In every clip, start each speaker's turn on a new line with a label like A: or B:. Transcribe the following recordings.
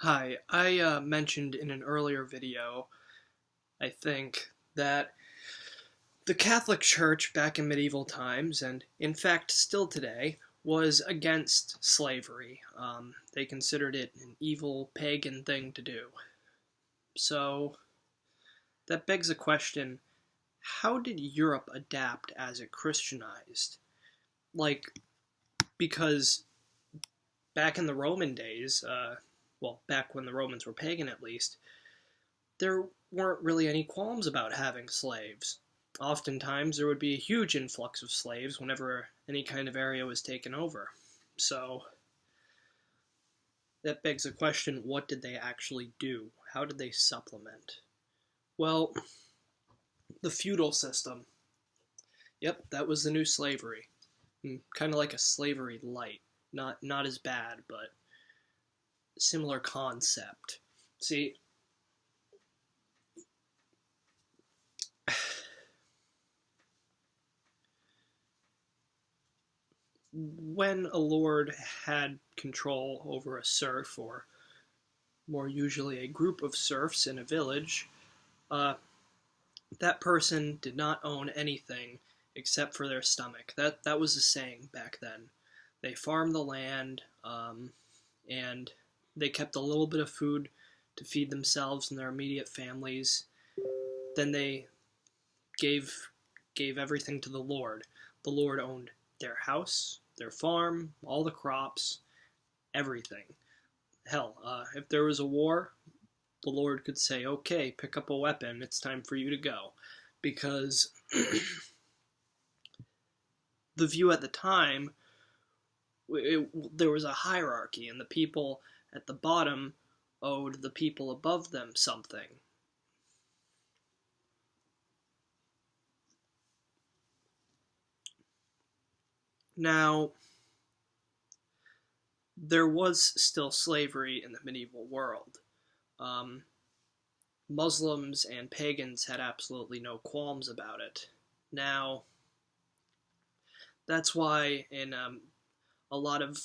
A: Hi, I mentioned in an earlier video, I think, that the Catholic Church back in medieval times, and in fact still today, was against slavery. They considered it an evil, pagan thing to do. So, that begs a question, how did Europe adapt as it Christianized? Like, because back in the Roman days, back when the Romans were pagan at least, there weren't really any qualms about having slaves. Oftentimes, there would be a huge influx of slaves whenever any kind of area was taken over. So, that begs the question, what did they actually do? How did they supplement? Well, the feudal system. Yep, that was the new slavery. Kind of like a slavery light. Not as bad, but similar concept. See, when a lord had control over a serf, or more usually a group of serfs in a village, uh, that person did not own anything except for their stomach. That was a saying back then. They farmed the land, and they kept a little bit of food to feed themselves and their immediate families. Then they gave everything to the Lord. The Lord owned their house, their farm, all the crops, everything. Hell, if there was a war, the Lord could say, okay, pick up a weapon, it's time for you to go. Because the view at the time, there was a hierarchy, and the people at the bottom owed the people above them something. Now, there was still slavery in the medieval world. Um, Muslims and pagans had absolutely no qualms about it. Now, that's why in a lot of,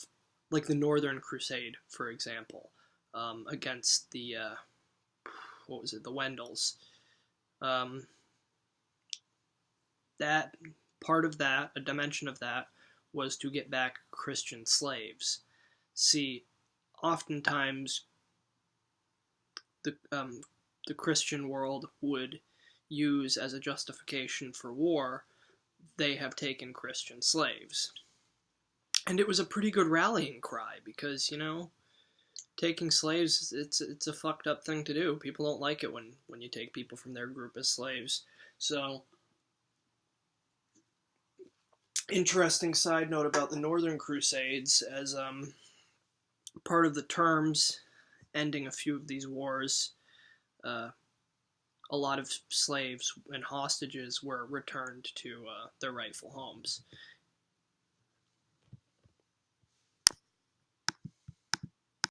A: like the Northern Crusade, for example, against the, the Wendels, um, that part of that, a dimension of that, was to get back Christian slaves. See, oftentimes the Christian world would use as a justification for war, they have taken Christian slaves. And it was a pretty good rallying cry because, taking slaves, it's a fucked up thing to do. People don't like it when you take people from their group as slaves. So, interesting side note about the Northern Crusades, as part of the terms ending a few of these wars, a lot of slaves and hostages were returned to their rightful homes.